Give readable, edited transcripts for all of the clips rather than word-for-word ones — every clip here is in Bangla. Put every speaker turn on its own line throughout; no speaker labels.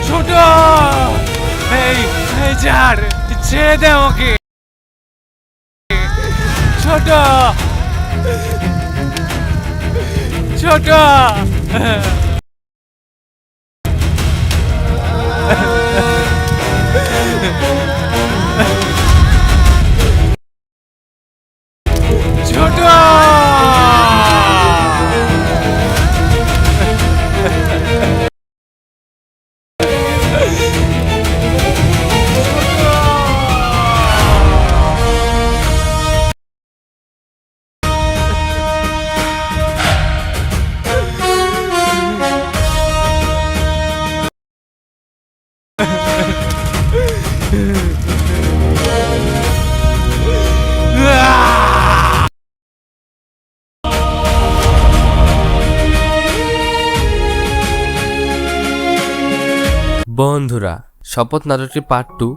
ছোট, এই ছাড়, ছেড়ে দে আমাকে। ছোট, ছোট, ছোট।
বন্ধুরা, শপথ নাটকটি পার্ট 2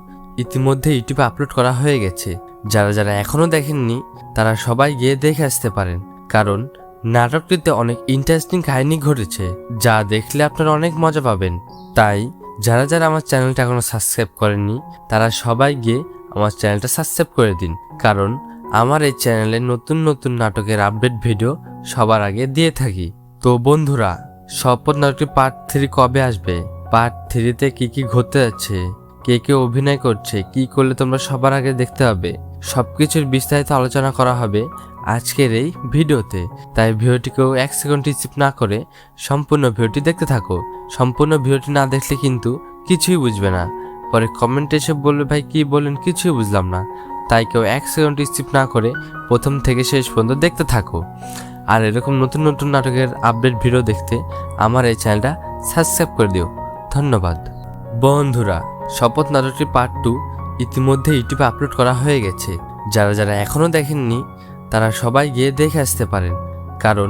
ইতিমধ্যে ইউটিউবে আপলোড করা হয়ে গেছে। যারা যারা এখনো দেখেননি তারা সবাই গিয়ে দেখে আসতে পারেন, কারণ নাটকটিতে অনেক ইন্টারেস্টিং কাহিনী ঘটেছে, যা দেখলে আপনারা অনেক মজা পাবেন। তাই যারা যারা আমার চ্যানেলটা এখনো সাবস্ক্রাইব করেননি তারা সবাই গিয়ে আমার চ্যানেলটা সাবস্ক্রাইব করে দিন, কারণ আমার এই চ্যানেলে নতুন নতুন নাটকের আপডেট ভিডিও সবার আগে দিয়ে থাকি। তো বন্ধুরা, শপথ নাটকটি পার্ট 3 কবে আসবে, পার্ট 3-তে কি কি ঘটতে যাচ্ছে, কে কে অভিনয় করছে, কি করলে তোমরা সবার আগে দেখতে হবে, সবকিছুর বিস্তারিত আলোচনা করা হবে আজকের এই ভিডিওতে। তাই ভিডিওটিকেও 1 সেকেন্ড স্কিপ না করে সম্পূর্ণ ভিডিওটি দেখতে থাকো। সম্পূর্ণ ভিডিওটি না দেখলে কিন্তু কিছুই বুঝবে না, পরে কমেন্টে এসে বলবে ভাই কি বলেন কিছুই বুঝলাম না। তাই কেউ 1 সেকেন্ড স্কিপ না করে প্রথম থেকে শেষ পর্যন্ত দেখতে থাকো। আর এরকম নতুন নতুন নাটকের আপডেট ভিডিও দেখতে আমার এই চ্যানেলটা সাবস্ক্রাইব করে দিও। ধন্যবাদ। বন্ধুরা, শপথ নাটকটি পার্ট 2 ইতিমধ্যে ইউটিউবে আপলোড করা হয়ে গেছে। যারা যারা এখনো দেখেননি তারা সবাই গিয়ে দেখে আসতে পারেন, কারণ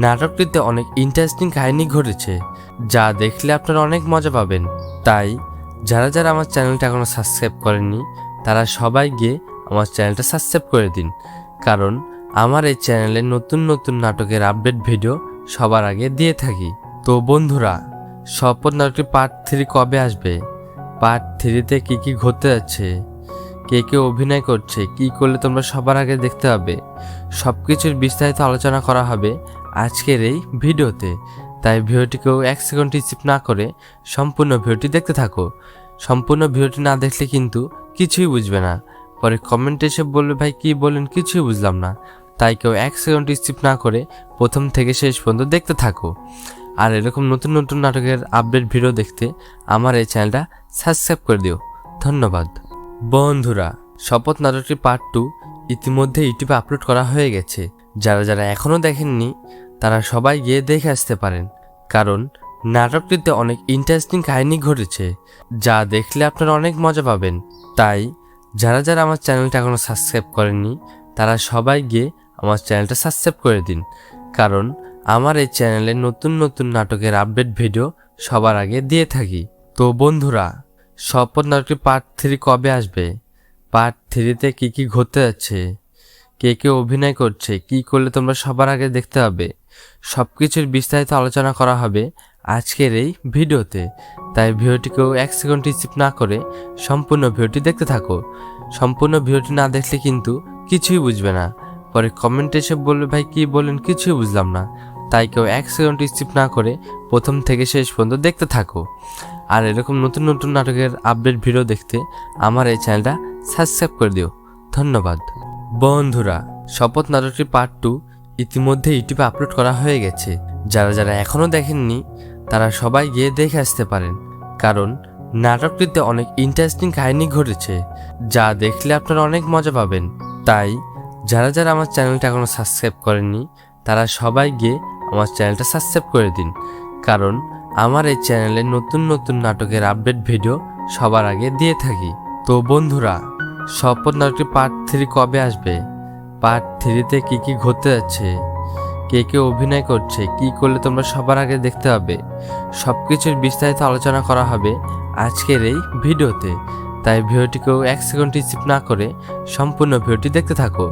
নাটকটিতে অনেক ইন্টারেস্টিং কাহিনী ঘটেছে, যা দেখলে আপনারা অনেক মজা পাবেন। তাই যারা যারা আমার চ্যানেলটা এখনো সাবস্ক্রাইব করেননি তারা সবাই গিয়ে আমার চ্যানেলটা সাবস্ক্রাইব করে দিন, কারণ আমার এই চ্যানেলে নতুন নতুন নাটকের আপডেট ভিডিও সবার আগে দিয়ে থাকি। তো বন্ধুরা, শপথ নাটকটি পার্ট 3 কবে আসবে, পার্ট 3-তে কি কি ঘটতে যাচ্ছে, কে কে অভিনয় করছে, কি করলে তোমরা সবার আগে দেখতে হবে, সবকিছুর বিস্তারিত আলোচনা করা হবে আজকের এই ভিডিওতে। তাই ভিডিওটিকেও 1 সেকেন্ড স্কিপ না করে সম্পূর্ণ ভিডিওটি দেখতে থাকো। সম্পূর্ণ ভিডিওটি না দেখলে কিন্তু কিছুই বুঝবে না, পরে কমেন্টে এসে বলবে ভাই কি বলেন কিছুই বুঝলাম না। তাই কেউ 1 সেকেন্ড স্কিপ না করে প্রথম থেকে শেষ পর্যন্ত দেখতে থাকো। আর এরকম নতুন নতুন নাটকের আপডেট ভিডিও দেখতে আমার এই চ্যানেলটা সাবস্ক্রাইব করে দিও। ধন্যবাদ। বন্ধুরা, শপথ নাটকটি পার্ট 2 ইতিমধ্যে ইউটিউবে আপলোড করা হয়ে গেছে। যারা যারা এখনো দেখেননি তারা সবাই গিয়ে দেখে আসতে পারেন, কারণ নাটকটিতে অনেক ইন্টারেস্টিং কাহিনী ঘটেছে, যা দেখলে আপনারা অনেক মজা পাবেন। তাই যারা যারা আমার চ্যানেলটা এখনো সাবস্ক্রাইব করেননি তারা সবাই গিয়ে আমার চ্যানেলটা সাবস্ক্রাইব করে দিন, কারণ আমার এই চ্যানেলে নতুন নতুন নাটকের আপডেট ভিডিও সবার আগে দিয়ে থাকি। তো বন্ধুরা, শপথ নাটকটি পার্ট 3 কবে আসবে, পার্ট 3-তে কি কি ঘটতে যাচ্ছে, কে কে অভিনয় করছে, কি করলে তোমরা সবার আগে দেখতে হবে, সবকিছুর বিস্তারিত আলোচনা করা হবে আজকের এই ভিডিওতে। তাই ভিডিওটিকেও 1 সেকেন্ড স্কিপ না করে সম্পূর্ণ ভিডিওটি দেখতে থাকো। সম্পূর্ণ ভিডিওটি না দেখলে কিন্তু কিছুই বুঝবে না, পরে কমেন্টে এসে বলবে ভাই কি বলেন কিছুই বুঝলাম না। তাই কেউ 1 সেকেন্ড স্কিপ না করে প্রথম থেকে শেষ পর্যন্ত দেখতে থাকো। আর এরকম নতুন নতুন নাটকের আপডেট ভিডিও দেখতে আমার এই চ্যানেলটা সাবস্ক্রাইব করে দিও। ধন্যবাদ। বন্ধুরা, শপথ নাটকটি পার্ট 2 ইতিমধ্যে ইউটিউবে আপলোড করা হয়ে গেছে। যারা যারা এখনো দেখেননি তারা সবাই গিয়ে দেখে আসতে পারেন, কারণ নাটকটিতে অনেক ইন্টারেস্টিং কাহিনী ঘটেছে, যা দেখলে আপনারা অনেক মজা পাবেন। তাই যারা যারা আমার চ্যানেলটা এখনো সাবস্ক্রাইব করেননি তারা সবাই গিয়ে আমার চ্যানেলটা সাবস্ক্রাইব করে দিন, কারণ আমার এই চ্যানেলে নতুন নতুন নাটকের আপডেট ভিডিও সবার আগে দিয়ে থাকি। তো বন্ধুরা, শপথ নাটকটি পার্ট 3 কবে আসবে, পার্ট 3-তে কি কি ঘটতে যাচ্ছে, কে কে অভিনয় করছে, কি করলে তোমরা সবার আগে দেখতে হবে, সবকিছুর বিস্তারিত আলোচনা করা হবে আজকের এই ভিডিওতে। তাই ভিডিওটিকেও 1 সেকেন্ড স্কিপ না করে সম্পূর্ণ ভিডিওটি দেখতে থাকো।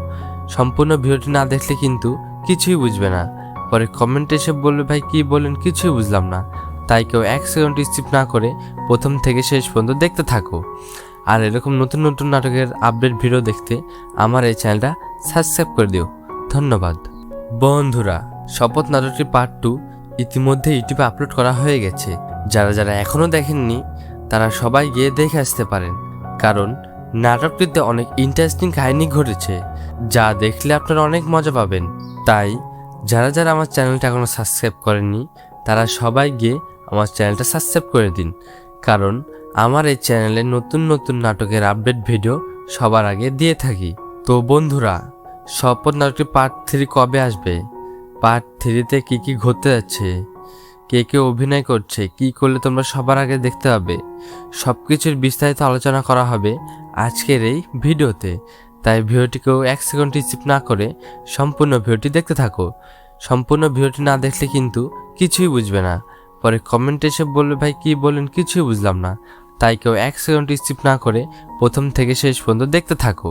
সম্পূর্ণ ভিডিওটি না দেখলে কিন্তু কিছুই বুঝবে না, পরে কমেন্টে এসে বলবে ভাই কি বলেন কিছুই বুঝলাম না। তাই কেউ 1 সেকেন্ড স্কিপ না করে প্রথম থেকে শেষ পর্যন্ত দেখতে থাকো। আর এরকম নতুন নতুন নাটকের আপডেট ভিডিও দেখতে আমার এই চ্যানেলটা সাবস্ক্রাইব করে দিও। ধন্যবাদ। বন্ধুরা, শপথ নাটকটি পার্ট 2 ইতিমধ্যে ইউটিউবে আপলোড করা হয়ে গেছে। যারা যারা এখনও দেখেননি তারা সবাই গিয়ে দেখে আসতে পারেন, কারণ নাটকটিতে অনেক ইন্টারেস্টিং কাহিনী ঘটেছে, যা দেখলে আপনারা অনেক মজা পাবেন। তাই যারা যারা আমার চ্যানেলটা এখনও সাবস্ক্রাইব করেননি তারা সবাই গিয়ে আমার চ্যানেলটা সাবস্ক্রাইব করে দিন, কারণ আমার এই চ্যানেলে নতুন নতুন নাটকের আপডেট ভিডিও সবার আগে দিয়ে থাকি। তো বন্ধুরা, শপথ নাটকটি পার্ট 3 কবে আসবে, পার্ট 3তে কী কী ঘটতে যাচ্ছে, কে কে অভিনয় করছে, কি করলে তোমরা সবার আগে দেখতে পাবে, সব কিছুর বিস্তারিত আলোচনা করা হবে আজকের এই ভিডিওতে। তাই ভিডিওটিকেও 1 সেকেন্ড স্কিপ না করে সম্পূর্ণ ভিডিওটি দেখতে থাকো। সম্পূর্ণ ভিডিওটি না দেখলে কিন্তু কিছুই বুঝবে না, পরে কমেন্টে এসে বলবে ভাই কি বলেন কিছুই বুঝলাম না। তাই কেউ 1 সেকেন্ড স্কিপ না করে প্রথম থেকে শেষ পর্যন্ত দেখতে থাকো।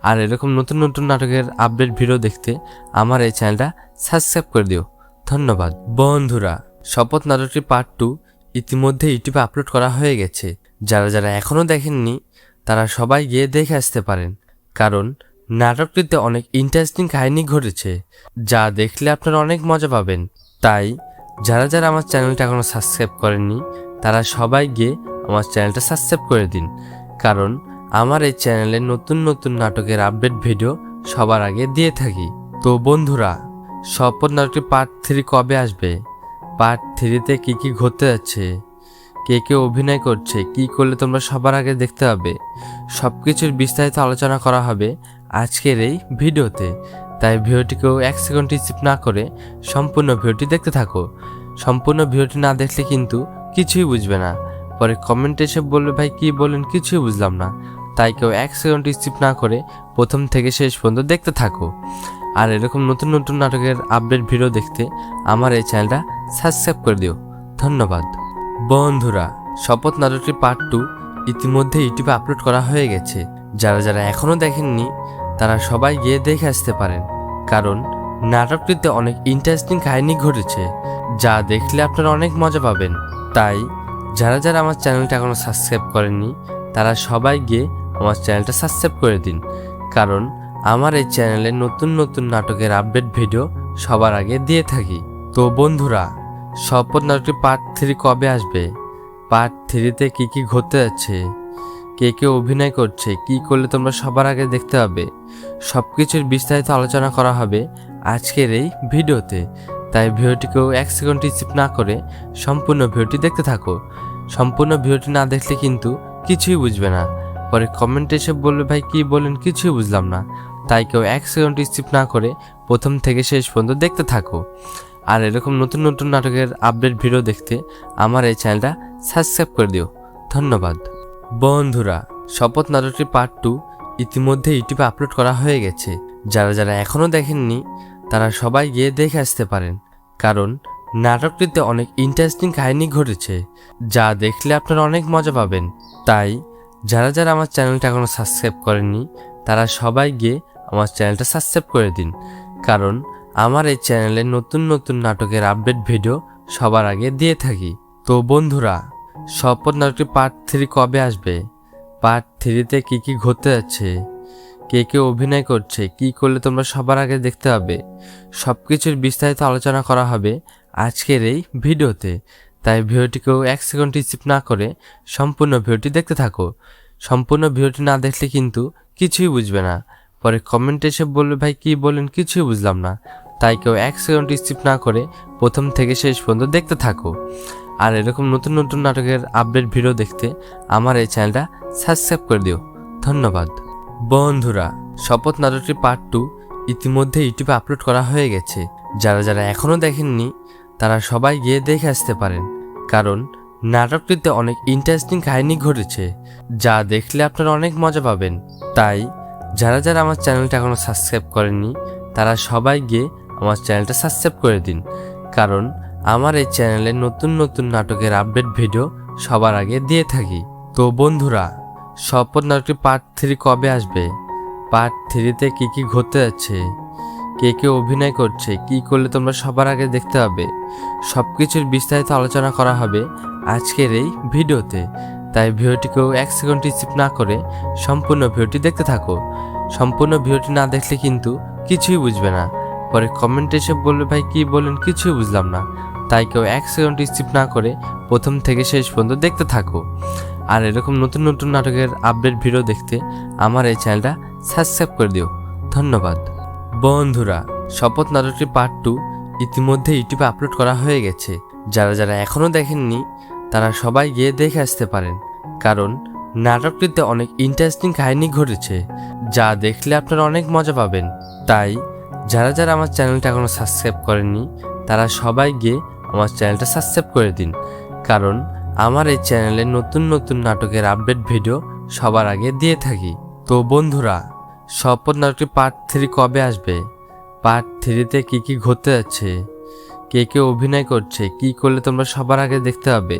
আর এরকম নতুন নতুন নাটকের আপডেট ভিডিও দেখতে আমার এই চ্যানেলটা সাবস্ক্রাইব করে দিও। ধন্যবাদ। বন্ধুরা, শপথ নাটকটি পার্ট 2 ইতিমধ্যে ইউটিউবে আপলোড করা হয়ে গেছে। যারা যারা এখনও দেখেননি তারা সবাই গিয়ে দেখে আসতে পারেন, কারণ নাটকটিতে অনেক ইন্টারেস্টিং কাহিনী ঘটেছে, যা দেখলে আপনারা অনেক মজা পাবেন। তাই যারা যারা আমার চ্যানেলটা এখনও সাবস্ক্রাইব করেননি তারা সবাই গিয়ে আমার চ্যানেলটা সাবস্ক্রাইব করে দিন, কারণ আমার এই চ্যানেলে নতুন নতুন নাটকের আপডেট ভিডিও সবার আগে দিয়ে থাকি। তো বন্ধুরা, শপথ নাটকটি পার্ট 3 কবে আসবে, পার্ট 3তে কী কী ঘটতে যাচ্ছে, কে কে অভিনয় করছে, কি করলে তোমরা সবার আগে দেখতে পাবে, সব কিছুর বিস্তারিত আলোচনা করা হবে আজকের এই ভিডিওতে। তাই ভিডিওটিকেও 1 সেকেন্ড স্কিপ না করে সম্পূর্ণ ভিডিওটি দেখতে থাকো। সম্পূর্ণ ভিডিওটি না দেখলে কিন্তু কিছুই বুঝবে না, পরে কমেন্টে এসে বলবে ভাই কি বলেন কিছুই বুঝলাম না। তাই কেউ 1 সেকেন্ড স্কিপ না করে প্রথম থেকে শেষ পর্যন্ত দেখতে থাকো। আর এরকম নতুন নতুন নাটকের আপডেট ভিডিও দেখতে আমার এই চ্যানেলটা সাবস্ক্রাইব করে দিও। ধন্যবাদ। বন্ধুরা, শপথ নাটকটি পার্ট 2 ইতিমধ্যে ইউটিউবে আপলোড করা হয়ে গেছে। যারা যারা এখনও দেখেননি তারা সবাই গিয়ে দেখে আসতে পারেন, কারণ নাটকটিতে অনেক ইন্টারেস্টিং কাহিনী ঘটেছে, যা দেখলে আপনারা অনেক মজা পাবেন। তাই যারা যারা আমার চ্যানেলটা এখনও সাবস্ক্রাইব করেননি তারা সবাই গিয়ে আমার চ্যানেলটা সাবস্ক্রাইব করে দিন, কারণ আমার এই চ্যানেলে নতুন নতুন নাটকের আপডেট ভিডিও সবার আগে দিয়ে থাকি। তো বন্ধুরা, শপথ নাটকটি পার্ট 3 কবে আসবে, পার্ট 3তে কী কী ঘটতে যাচ্ছে, কে কে অভিনয় করছে, কি করলে তোমরা সবার আগে দেখতে পাবে, সব কিছুর বিস্তারিত আলোচনা করা হবে আজকের এই ভিডিওতে। তাই ভিডিওটিকেও 1 সেকেন্ড স্কিপ না করে সম্পূর্ণ ভিডিওটি দেখতে থাকো। সম্পূর্ণ ভিডিওটি না দেখলে কিন্তু কিছুই বুঝবে না, পরে কমেন্টে এসে বলবে ভাই কি বলেন কিছুই বুঝলাম না। তাই কেউ 1 সেকেন্ড স্কিপ না করে প্রথম থেকে শেষ পর্যন্ত দেখতে থাকো। আর এরকম নতুন নতুন নাটকের আপডেট ভিডিও দেখতে আমার এই চ্যানেলটা সাবস্ক্রাইব করে দিও। ধন্যবাদ। বন্ধুরা, শপথ নাটকটি পার্ট 2 ইতিমধ্যে ইউটিউবে আপলোড করা হয়ে গেছে। যারা যারা এখনও দেখেননি তারা সবাই গিয়ে দেখে আসতে পারেন, কারণ নাটকটিতে অনেক ইন্টারেস্টিং কাহিনী ঘটেছে, যা দেখলে আপনারা অনেক মজা পাবেন। তাই যারা যারা আমার চ্যানেলটা এখনও সাবস্ক্রাইব করেননি তারা সবাই গিয়ে আমার চ্যানেলটা সাবস্ক্রাইব করে দিন, কারণ আমার এই চ্যানেলে নতুন নতুন নাটকের আপডেট ভিডিও সবার আগে দিয়ে থাকি। তো বন্ধুরা, শপথ নাটকটি পার্ট 3 কবে আসবে, পার্ট 3তে কী কী ঘটতে যাচ্ছে, কে কে অভিনয় করছে, কি করলে তোমরা সবার আগে দেখতে পাবে, সব কিছুর বিস্তারিত আলোচনা করা হবে আজকের এই ভিডিওতে। তাই ভিডিওটিকেও 1 সেকেন্ড স্কিপ না করে সম্পূর্ণ ভিডিওটি দেখতে থাকো। সম্পূর্ণ ভিডিওটি না দেখলে কিন্তু কিছুই বুঝবে না, পরে কমেন্টে এসে বলবে ভাই কি বলেন কিছুই বুঝলাম না। তাই কেউ 1 সেকেন্ড স্কিপ না করে প্রথম থেকে শেষ পর্যন্ত দেখতে থাকো। আর এরকম নতুন নতুন নাটকের আপডেট ভিডিও দেখতে আমার এই চ্যানেলটা সাবস্ক্রাইব করে দিও। ধন্যবাদ। বন্ধুরা, শপথ নাটকটি পার্ট 2 ইতিমধ্যে ইউটিউবে আপলোড করা হয়ে গেছে। যারা যারা এখনও দেখেননি তারা সবাই গিয়ে দেখে আসতে পারেন, কারণ নাটকটিতে অনেক ইন্টারেস্টিং কাহিনী ঘটেছে, যা দেখলে আপনারা অনেক মজা পাবেন। তাই যারা যারা আমার চ্যানেলটা এখনও সাবস্ক্রাইব করেননি তারা সবাই গিয়ে আমার চ্যানেলটা সাবস্ক্রাইব করে দিন, কারণ আমার এই চ্যানেলে নতুন নতুন নাটকের আপডেট ভিডিও সবার আগে দিয়ে থাকি। তো বন্ধুরা, শপথ নাটকটি পার্ট 3 কবে আসবে, পার্ট 3তে কি কি ঘটতে যাচ্ছে, কে কে অভিনয় করছে, কি করলে তোমরা সবার আগে দেখতে হবে, সব কিছুর বিস্তারিত আলোচনা করা হবে আজকের এই ভিডিওতে। তাই ভিডিওটিকেও 1 সেকেন্ড স্কিপ না করে সম্পূর্ণ ভিডিওটি দেখতে থাকো। সম্পূর্ণ ভিডিওটি না দেখলে কিন্তু কিছুই বুঝবে না, পরে কমেন্টে এসে বলবে ভাই কি বলেন কিছুই বুঝলাম না। তাই কেউ 1 সেকেন্ড স্কিপ না করে প্রথম থেকে শেষ পর্যন্ত দেখতে থাকো। আর এরকম নতুন নতুন নাটকের আপডেট ভিডিও দেখতে আমার এই চ্যানেলটা সাবস্ক্রাইব করে দিও। ধন্যবাদ। বন্ধুরা, শপথ নাটকটি পার্ট 2 ইতিমধ্যে ইউটিউবে আপলোড করা হয়ে গেছে। যারা যারা এখনও দেখেননি তারা সবাই গিয়ে দেখে আসতে পারেন, কারণ নাটকটিতে অনেক ইন্টারেস্টিং কাহিনী ঘটেছে, যা দেখলে আপনারা অনেক মজা পাবেন। তাই যারা যারা আমার চ্যানেলটা এখনও সাবস্ক্রাইব করেননি তারা সবাই গিয়ে আমার চ্যানেলটা সাবস্ক্রাইব করে দিন, কারণ আমার এই চ্যানেলে নতুন নতুন নাটকের আপডেট ভিডিও সবার আগে দিয়ে থাকি। তো বন্ধুরা, শপথ নাটকটি পার্ট 3 কবে আসবে, পার্ট 3তে কি কি ঘটতে যাচ্ছে, কে কে অভিনয় করছে, কি করলে তোমরা সবার আগে দেখতে হবে,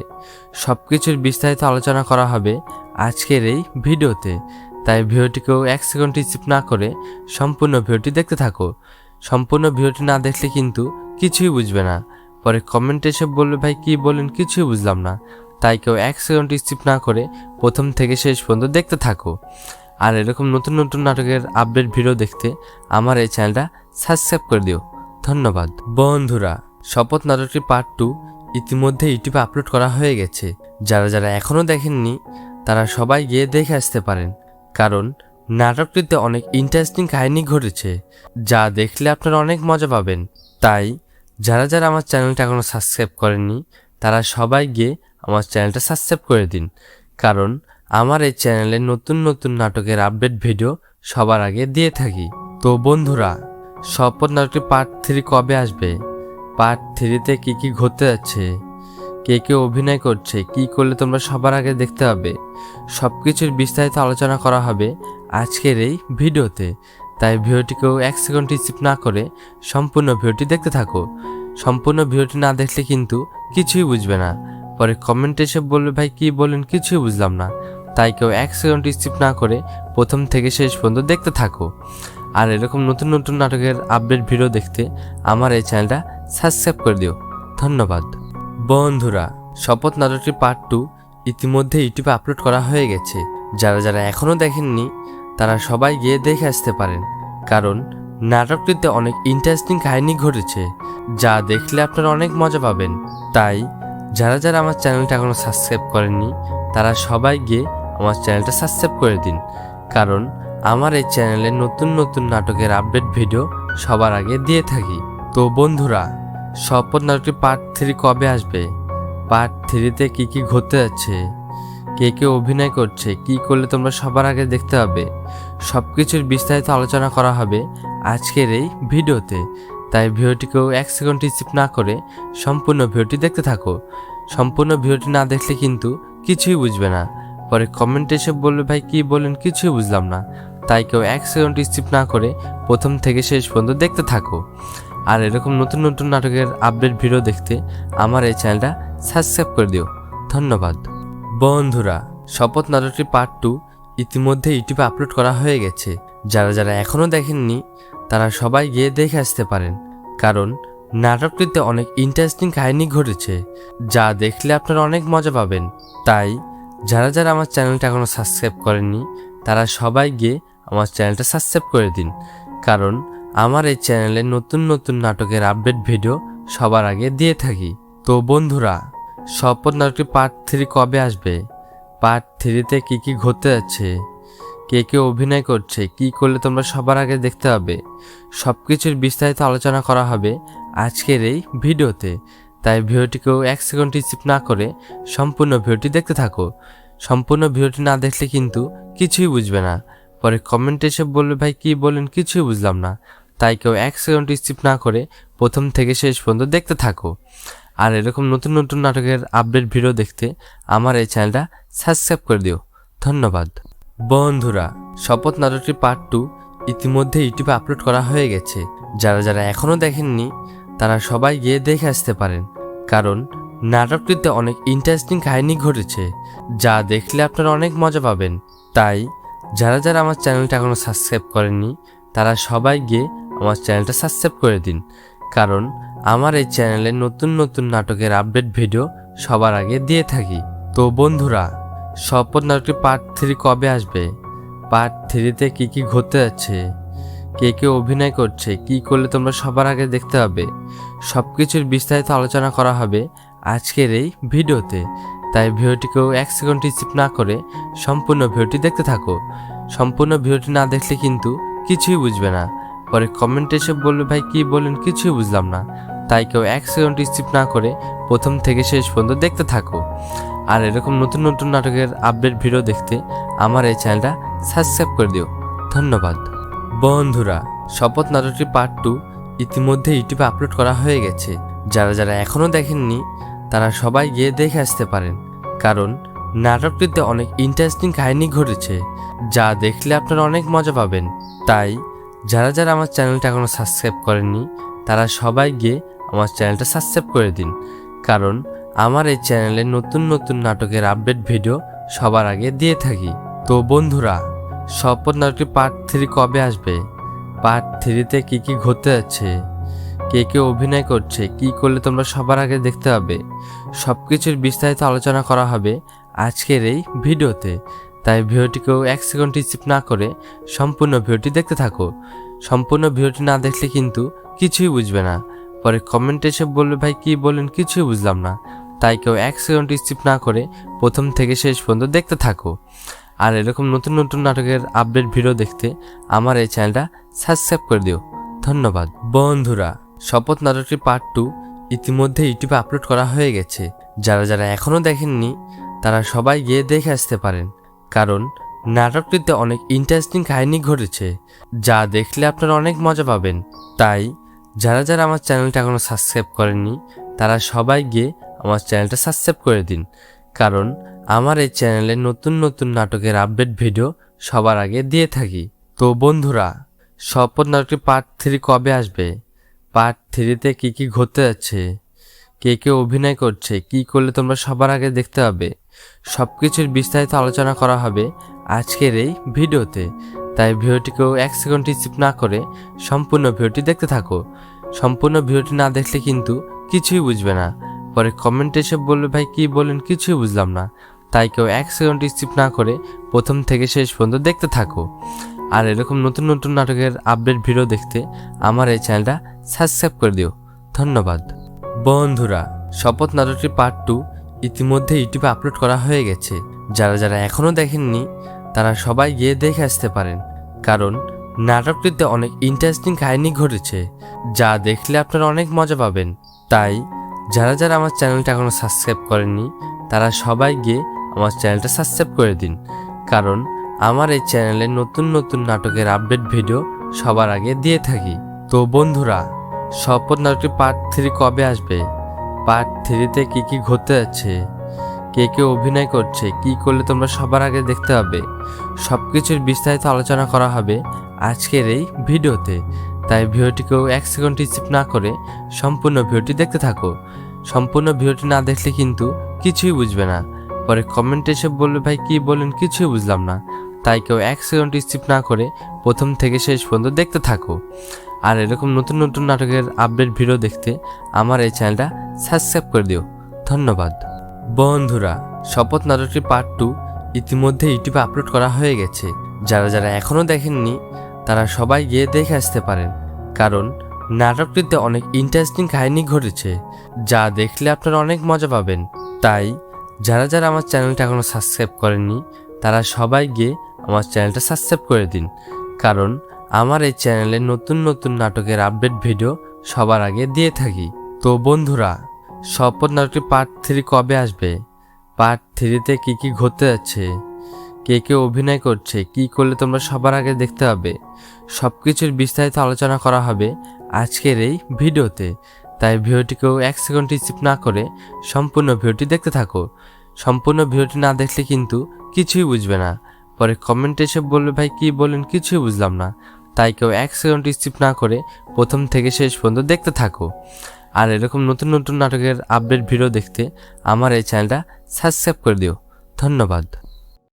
সব কিছুর বিস্তারিত আলোচনা করা হবে আজকের এই ভিডিওতে। তাই ভিডিওটিকেও 1 সেকেন্ড স্কিপ না করে সম্পূর্ণ ভিডিওটি দেখতে থাকো। সম্পূর্ণ ভিডিওটি না দেখলে কিন্তু কিছুই বুঝবে না, পরে কমেন্টে এসে বলবে ভাই কি বলেন কিছুই বুঝলাম না। তাই কেউ 1 সেকেন্ড স্কিপ না করে প্রথম থেকে শেষ পর্যন্ত দেখতে থাকো। আর এরকম নতুন নতুন নাটকের আপডেট ভিডিও দেখতে আমার এই চ্যানেলটা সাবস্ক্রাইব করে দিও। ধন্যবাদ। বন্ধুরা, শপথ নাটকটি পার্ট 2 ইতিমধ্যে ইউটিউবে আপলোড করা হয়ে গেছে। যারা যারা এখনও দেখেননি তারা সবাই গিয়ে দেখে আসতে পারেন, কারণ নাটকটিতে অনেক ইন্টারেস্টিং কাহিনী ঘটেছে, যা দেখলে আপনারা অনেক মজা পাবেন। তাই যারা যারা আমার চ্যানেলটা এখনও সাবস্ক্রাইব করেননি তারা সবাই গিয়ে আমার চ্যানেলটা সাবস্ক্রাইব করে দিন, কারণ আমার এই চ্যানেলে নতুন নতুন নাটকের আপডেট ভিডিও সবার আগে দিয়ে থাকি। তো বন্ধুরা, শপথ নাটকটি পার্ট 3 কবে আসবে, পার্ট 3তে কি কি ঘটতে যাচ্ছে, কে কে অভিনয় করছে, কি করলে তোমরা সবার আগে দেখতে হবে, সব কিছুর বিস্তারিত আলোচনা করা হবে আজকের এই ভিডিওতে। তাই ভিডিওটিকেও 1 সেকেন্ড স্কিপ না করে সম্পূর্ণ ভিডিওটি দেখতে থাকো। সম্পূর্ণ ভিডিওটি না দেখলে কিন্তু কিছুই বুঝবে না, পরে কমেন্টে এসে বলবে ভাই কি বলেন কিছুই বুঝলাম না। তাই কেউ 1 সেকেন্ড স্কিপ না করে প্রথম থেকে শেষ পর্যন্ত দেখতে থাকো। আর এরকম নতুন নতুন নাটকের আপডেট ভিডিও দেখতে আমার এই চ্যানেলটা সাবস্ক্রাইব করে দিও। ধন্যবাদ। বন্ধুরা, শপথ নাটকটি পার্ট 2 ইতিমধ্যে ইউটিউবে আপলোড করা হয়ে গেছে। যারা যারা এখনও দেখেননি তারা সবাই গিয়ে দেখে আসতে পারেন, কারণ নাটকটিতে অনেক ইন্টারেস্টিং কাহিনী ঘটেছে, যা দেখলে আপনারা অনেক মজা পাবেন। তাই যারা যারা আমার চ্যানেলটা এখনও সাবস্ক্রাইব করেননি তারা সবাই গিয়ে আমার চ্যানেলটা সাবস্ক্রাইব করে দিন, কারণ আমার এই চ্যানেলে নতুন নতুন নাটকের আপডেট ভিডিও সবার আগে দিয়ে থাকি। তো বন্ধুরা, শপথ নাটকটি পার্ট 3 কবে আসবে, পার্ট 3তে কি কি ঘটতে যাচ্ছে, কে কে অভিনয় করছে, কি করলে তোমরা সবার আগে দেখতে হবে, সব কিছুর বিস্তারিত আলোচনা করা হবে আজকের এই ভিডিওতে। তাই ভিডিওটিকেও 1 সেকেন্ড স্কিপ না করে সম্পূর্ণ ভিডিওটি দেখতে থাকো। সম্পূর্ণ ভিডিওটি না দেখলে কিন্তু কিছুই বুঝবে না, পরে কমেন্টে এসে বলবে ভাই কি বলেন কিছুই বুঝলাম না। তাই কেউ 1 সেকেন্ড স্কিপ না করে প্রথম থেকে শেষ পর্যন্ত দেখতে থাকো। আর এরকম নতুন নতুন নাটকের আপডেট ভিডিও দেখতে আমার এই চ্যানেলটা সাবস্ক্রাইব করে দিও। ধন্যবাদ। বন্ধুরা, শপথ নাটকটি পার্ট 2 ইতিমধ্যে ইউটিউবে আপলোড করা হয়ে গেছে। যারা যারা এখনও দেখেননি তারা সবাই গিয়ে দেখে আসতে পারেন, কারণ নাটকটিতে অনেক ইন্টারেস্টিং কাহিনী ঘটেছে, যা দেখলে আপনারা অনেক মজা পাবেন। তাই যারা যারা আমার চ্যানেলটা এখনও সাবস্ক্রাইব করেননি তারা সবাই গিয়ে আমার চ্যানেলটা সাবস্ক্রাইব করে দিন, কারণ আমার এই চ্যানেলে নতুন নতুন নাটকের আপডেট ভিডিও সবার আগে দিয়ে থাকি। তো বন্ধুরা, শপথ নাটকটি পার্ট 3 কবে আসবে, পার্ট 3তে কি কি ঘটতে যাচ্ছে, কে কে অভিনয় করছে, কি করলে তোমরা সবার আগে দেখতে হবে, সব কিছুর বিস্তারিত আলোচনা করা হবে আজকের এই ভিডিওতে। তাই ভিডিওটিকেও 1 সেকেন্ড স্কিপ না করে সম্পূর্ণ ভিডিওটি দেখতে থাকো। সম্পূর্ণ ভিডিওটি না দেখলে কিন্তু কিছুই বুঝবে না, পরে কমেন্টে এসে বলবে ভাই কি বলেন কিছুই বুঝলাম না। তাই কেউ 1 সেকেন্ড স্কিপ না করে প্রথম থেকে শেষ পর্যন্ত দেখতে থাকো। আর এরকম নতুন নতুন নাটকের আপডেট ভিডিও দেখতে আমার এই চ্যানেলটা সাবস্ক্রাইব করে দিও। ধন্যবাদ। বন্ধুরা, শপথ নাটকটি পার্ট 2 ইতিমধ্যে ইউটিউবে আপলোড করা হয়ে গেছে। যারা যারা এখনও দেখেননি তারা সবাই গিয়ে দেখে আসতে পারেন, কারণ নাটকটিতে অনেক ইন্টারেস্টিং কাহিনী ঘটেছে, যা দেখলে আপনারা অনেক মজা পাবেন। তাই যারা যারা আমার চ্যানেলটা এখনও সাবস্ক্রাইব করেননি তারা সবাই গিয়ে আমার চ্যানেলটা সাবস্ক্রাইব করে দিন, কারণ আমার এই চ্যানেলে নতুন নতুন নাটকের আপডেট ভিডিও সবার আগে দিয়ে থাকি। তো বন্ধুরা, শপথ নাটকটি পার্ট 3 কবে আসবে, পার্ট 3তে কী কী ঘটতে যাচ্ছে, কে কে অভিনয় করছে, কি করলে তোমরা সবার আগে দেখতে হবে, সব কিছুর বিস্তারিত আলোচনা করা হবে আজকের এই ভিডিওতে। তাই ভিডিওটিকেও 1 সেকেন্ড স্কিপ না করে সম্পূর্ণ ভিডিওটি দেখতে থাকো। সম্পূর্ণ ভিডিওটি না দেখলে কিন্তু কিছুই বুঝবে না, পরে কমেন্টে এসে বলবে ভাই কি বলেন কিছুই বুঝলাম না। তাই কেউ 1 সেকেন্ড স্কিপ না করে প্রথম থেকে শেষ পর্যন্ত দেখতে থাকো। আর এরকম নতুন নতুন নাটকের আপডেট ভিডিও দেখতে আমার এই চ্যানেলটা সাবস্ক্রাইব করে দিও। ধন্যবাদ। বন্ধুরা, শপথ নাটকটি পার্ট 2 ইতিমধ্যে ইউটিউবে আপলোড করা হয়ে গেছে। যারা যারা এখনও দেখেননি তারা সবাই গিয়ে দেখে আসতে পারেন, কারণ নাটকটিতে অনেক ইন্টারেস্টিং কাহিনী ঘটেছে, যা দেখলে আপনারা অনেক মজা পাবেন। তাই যারা যারা আমার চ্যানেলটা এখনও সাবস্ক্রাইব করেননি তারা সবাই গিয়ে আমার চ্যানেলটা সাবস্ক্রাইব করে দিন, কারণ আমার এই চ্যানেলে নতুন নতুন নাটকের আপডেট ভিডিও সবার আগে দিয়ে থাকি। তো বন্ধুরা, শপথ নাটকটি পার্ট 3 কবে আসবে, পার্ট 3তে কী কী ঘটতে যাচ্ছে, কে কে অভিনয় করছে, কি করলে তোমরা সবার আগে দেখতে হবে, সব কিছুর বিস্তারিত আলোচনা করা হবে আজকের এই ভিডিওতে। তাই ভিডিওটিকেও 1 সেকেন্ড স্কিপ না করে সম্পূর্ণ ভিডিওটি দেখতে থাকো। সম্পূর্ণ ভিডিওটি না দেখলে কিন্তু কিছুই বুঝবে না, পরে কমেন্টে এসে বলবে ভাই কি বলেন কিছুই বুঝলাম না। তাই কেউ 1 সেকেন্ড স্কিপ না করে প্রথম থেকে শেষ পর্যন্ত দেখতে থাকো। আর এরকম নতুন নতুন নাটকের আপডেট ভিডিও দেখতে আমার এই চ্যানেলটা সাবস্ক্রাইব করে দিও। ধন্যবাদ। বন্ধুরা, শপথ নাটকটি পার্ট 2 ইতিমধ্যে ইউটিউবে আপলোড করা হয়ে গেছে। যারা যারা এখনও দেখেননি তারা সবাই গিয়ে দেখে আসতে পারেন, কারণ নাটকটিতে অনেক ইন্টারেস্টিং কাহিনী ঘটেছে, যা দেখলে আপনারা অনেক মজা পাবেন। তাই যারা যারা আমার চ্যানেলটা এখনও সাবস্ক্রাইব করেননি তারা সবাই গিয়ে আমার চ্যানেলটা সাবস্ক্রাইব করে দিন, কারণ আমার এই চ্যানেলে নতুন নতুন নাটকের আপডেট ভিডিও সবার আগে দিয়ে থাকি। তো বন্ধুরা, শপথ নাটকটি পার্ট 3 কবে আসবে, পার্ট 3তে কী কী ঘটতে যাচ্ছে, কে কে অভিনয় করছে, কি করলে তোমরা সবার আগে দেখতে হবে, সব কিছুর বিস্তারিত আলোচনা করা হবে আজকের এই ভিডিওতে। তাই ভিডিওটিকেও 1 সেকেন্ড স্কিপ না করে সম্পূর্ণ ভিডিওটি দেখতে থাকো। সম্পূর্ণ ভিডিওটি না দেখলে কিন্তু কিছুই বুঝবে না, পরে কমেন্টে এসে বলবে ভাই কি বলেন কিছুই বুঝলাম না। তাই কেউ 1 সেকেন্ড স্কিপ না করে প্রথম থেকে শেষ পর্যন্ত দেখতে থাকো। আর এরকম নতুন নতুন নাটকের আপডেট ভিডিও দেখতে আমার এই চ্যানেলটা সাবস্ক্রাইব করে দিও। ধন্যবাদ। বন্ধুরা, শপথ নাটকটি পার্ট 2 ইতিমধ্যে ইউটিউবে আপলোড করা হয়ে গেছে। যারা যারা এখনও দেখেননি তারা সবাই গিয়ে দেখে আসতে পারেন, কারণ নাটকটিতে অনেক ইন্টারেস্টিং কাহিনী ঘটেছে, যা দেখলে আপনারা অনেক মজা পাবেন। তাই যারা যারা আমার চ্যানেলটা এখনও সাবস্ক্রাইব করেননি তারা সবাই গিয়ে আমার চ্যানেলটা সাবস্ক্রাইব করে দিন, কারণ আমার এই চ্যানেলে নতুন নতুন নাটকের আপডেট ভিডিও সবার আগে দিয়ে থাকি। তো বন্ধুরা, শপথ নাটকটি পার্ট 3 কবে আসবে, পার্ট 3তে কী কী ঘটতে যাচ্ছে, কে কে অভিনয় করছে, কি করলে তোমরা সবার আগে দেখতে হবে, সব কিছুর বিস্তারিত আলোচনা করা হবে আজকের এই ভিডিওতে। তাই ভিডিওটিকেও 1 সেকেন্ড স্কিপ না করে সম্পূর্ণ ভিডিওটি দেখতে থাকো। সম্পূর্ণ ভিডিওটি না দেখলে কিন্তু কিছুই বুঝবে না, পরে কমেন্টে এসে বলবে ভাই কি বলেন কিছুই বুঝলাম না। তাই কেউ 1 সেকেন্ড স্কিপ না করে প্রথম থেকে শেষ পর্যন্ত দেখতে থাকো। আর এরকম নতুন নতুন নাটকের আপডেট ভিডিও দেখতে আমার এই চ্যানেলটা সাবস্ক্রাইব করে দিও। ধন্যবাদ। বন্ধুরা, শপথ নাটকটি পার্ট 2 ইতিমধ্যে ইউটিউবে আপলোড করা হয়ে গেছে। যারা যারা এখনও দেখেননি তারা সবাই গিয়ে দেখে আসতে পারেন, কারণ নাটকটিতে অনেক ইন্টারেস্টিং কাহিনী ঘটেছে, যা দেখলে আপনারা অনেক মজা পাবেন। তাই যারা যারা আমার চ্যানেলটা এখনও সাবস্ক্রাইব করেননি তারা সবাই গিয়ে আমার চ্যানেলটা সাবস্ক্রাইব করে দিন, কারণ আমার এই চ্যানেলে নতুন নতুন নাটকের আপডেট ভিডিও সবার আগে দিয়ে থাকি। তো বন্ধুরা, শপথ নাটকটি পার্ট 3 কবে আসবে, পার্ট 3তে কী কী ঘটতে যাচ্ছে, কে কে অভিনয় করছে, কি করলে তোমরা সবার আগে দেখতে হবে, সব কিছুর বিস্তারিত আলোচনা করা হবে আজকের এই ভিডিওতে। তাই ভিডিওটিকেও 1 সেকেন্ড স্কিপ না করে সম্পূর্ণ ভিডিওটি দেখতে থাকো। সম্পূর্ণ ভিডিওটি না দেখলে কিন্তু কিছুই বুঝবে না, পরে কমেন্টে এসে বলবে ভাই কি বলেন কিছুই বুঝলাম না। তাই কেউ 1 সেকেন্ড স্কিপ না করে প্রথম থেকে শেষ পর্যন্ত দেখতে থাকো। আর এরকম নতুন নতুন নাটকের আপডেট ভিডিও দেখতে আমার এই চ্যানেলটা সাবস্ক্রাইব করে দিও। ধন্যবাদ।